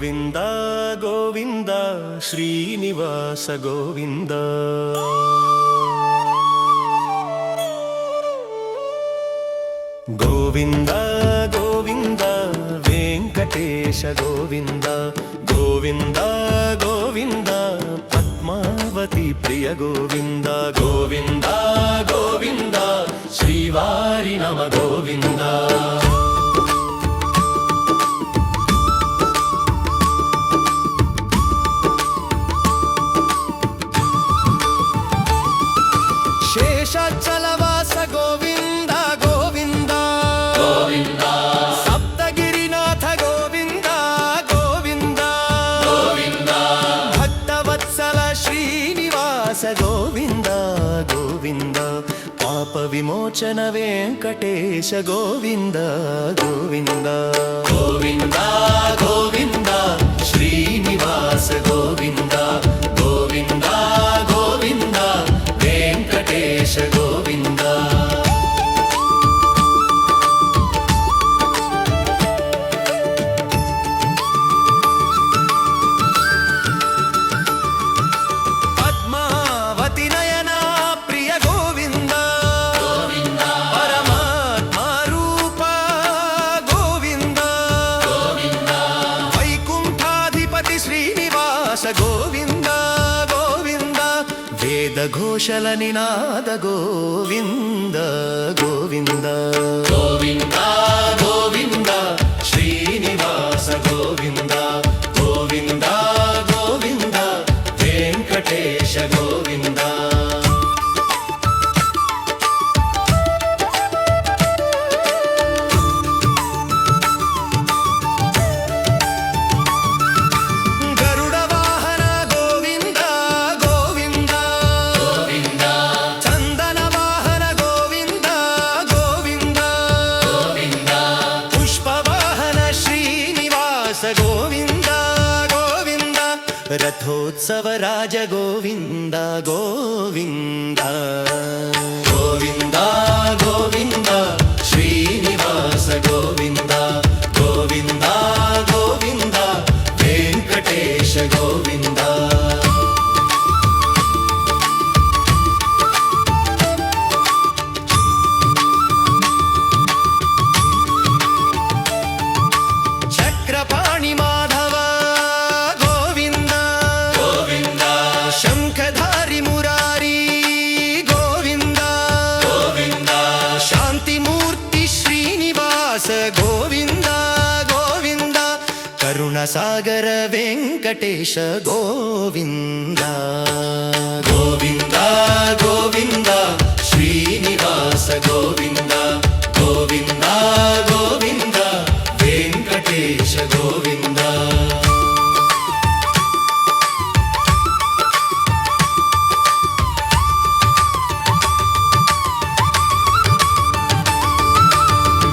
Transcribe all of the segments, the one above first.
ಗೋವಿಂದ ಗೋವಿಂದ ಶ್ರೀನಿವಾಸ ಗೋವಿಂದ. ಗೋವಿಂದ ಗೋವಿಂದ ವೆಂಕಟೇಶ ಗೋವಿಂದ. ಗೋವಿಂದ ಗೋವಿಂದ ಪದ್ಮಾವತಿ ಪ್ರಿಯ ಗೋವಿಂದ. ಗೋವಿಂದ ಗೋವಿಂದ ಶ್ರೀವಾರಿ ನಮ ಗೋವಿಂದ. ಶೇಷಾಚಲವಾಸ ಗೋವಿಂದ ಗೋವಿಂದ ಗೋವಿಂದ. ಸಪ್ತಗಿರಿನಾಥ ಗೋವಿಂದ ಗೋವಿಂದ ಗೋವಿಂದ. ಭಕ್ತವತ್ಸಲ ಶ್ರೀನಿವಾಸ ಗೋವಿಂದ ಗೋವಿಂದ. ಪಾಪ ವಿಮೋಚನ ವೆಂಕಟೇಶ ಗೋವಿಂದ ಗೋವಿಂದ. ಗೋವಿಂದ ಗೋವಿಂದ ಶ್ರೀನಿವಾಸ ಗೋವಿಂದ. ಗೋವಿಂದ ಗೋವಿಂದ ವೆಂಕಟೇಶ ಗೋವಿಂದ. ಪದ್ಮಾವತಿ ನಯನ ಪ್ರಿಯ ಗೋವಿಂದ. ಪರಮಾತ್ಮ ರೂಪ ಗೋವಿಂದ. ವೈಕುಂಠಾಧಿಪತಿ ಶ್ರೀನಿವಾಸ ಗೋವಿಂದ ಗೋವಿಂದ. ವೇದ ಘೋಷಲ ನಿನಾದ ಗೋವಿಂದ ಗೋವಿಂದ. ಗೋವಿಂದ ಗೋವಿಂದ ಶ್ರೀನಿವಾಸ ಗೋವಿಂದ. ಗೋವಿಂದ ಗೋವಿಂದ ವೆಂಕಟೇಶ ಗೋವಿಂದ. ಗರುಡ ವಾಹನ ಗೋವಿಂದ ಗೋವಿಂದ ಗೋವಿಂದ. ಚಂದನ ವಾಹನ ಗೋವಿಂದ ಗೋವಿಂದ ಗೋವಿಂದ. ಪುಷ್ಪ ವಾಹನ ಶ್ರೀನಿವಾಸ ಗೋವಿಂದ ಗೋವಿಂದ. ರಥೋತ್ಸವ ರಾಜ ಗೋವಿಂದ ಗೋವಿಂದ. ಗೋವಿಂದ ಗೋವಿಂದ ಶ್ರೀನಿವಾಸ ಗೋವಿಂದ. ಗೋವಿಂದ ಗೋವಿಂದ ವೆಂಕಟೇಶ ಗೋವಿಂದ. ಚಕ್ರಪಾಣಿ ಮಾಧವ ಗೋವಿಂದ ಗೋವಿಂದ. ಶಂಖಧಾರಿ ಮುರಾರಿ ಗೋವಿಂದ ಗೋವಿಂದ. ಶಾಂತಿ ಮೂರ್ತಿ ಶ್ರೀನಿವಾಸ ಗೋವಿಂದ ಗೋವಿಂದ. ಕರುಣಸಾಗರ ವೆಂಕಟೇಶ ಗೋವಿಂದ. ಗೋವಿಂದ ಗೋವಿಂದ ಶ್ರೀನಿವಾಸ ಗೋವಿಂದ. ಗೋವಿಂದ ಗೋವಿಂದ ವೆಂಕಟೇಶ ಗೋವಿಂದ.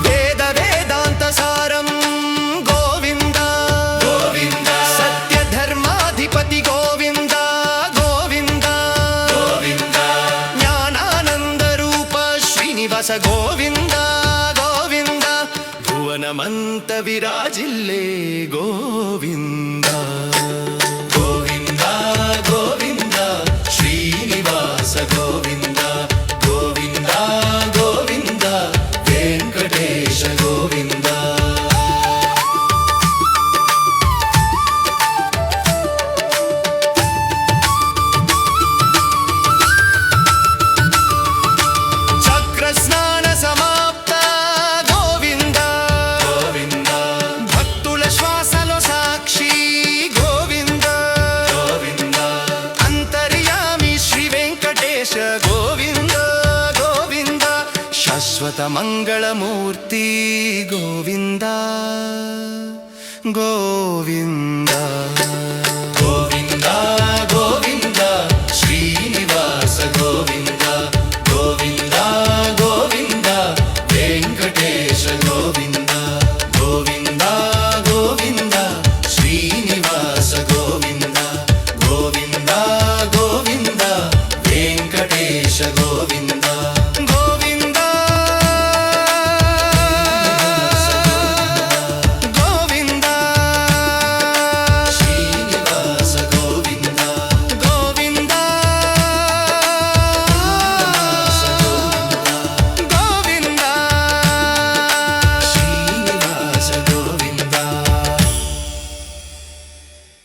ವೇದ ವೇದಾಂತ ಸಾರಂ ಗೋವಿಂದ ಗೋವಿಂದ. ಸತ್ಯ ಧರ್ಮಾಧಿಪತಿ ಗೋವಿಂದ ಗೋವಿಂದ ಗೋವಿಂದ. ಜ್ಞಾನಾನಂದ ರೂಪ ಶ್ರೀನಿವಾಸ ಗೋವಿಂದ ಗೋವಿಂದ. ಭುವನಮಂತ ವಿರಾಜಿಲ್ಲೆ ಗೋವಿಂದ. ಗೋವಿಂದ ಗೋವಿಂದ ಶ್ರೀನಿವಾಸ ಗೋವಿಂದ. ಗೋವಿಂದ ಗೋವಿಂದ ವೆಂಕಟೇಶ ಗೋವಿಂದ. ಚಕ್ರ ಸ್ನಾನ ಸಮಾಪ್ತ ಗೋವಿಂದ ಗೋವಿಂದ. ಭಕ್ತುಲ ಶ್ವಾಸಲು ಸಾಕ್ಷಿ ಗೋವಿಂದ ಗೋವಿಂದ. ಅಂತರ್ಯಾಮಿ ಶ್ರೀ ವೆಂಕಟೇಶ ಗೋವಿಂದ ಗೋವಿಂದ. ಶಾಶ್ವತ ಮಂಗಳ ಮೂರ್ತಿ ಗೋವಿಂದ ಗೋವಿಂದ.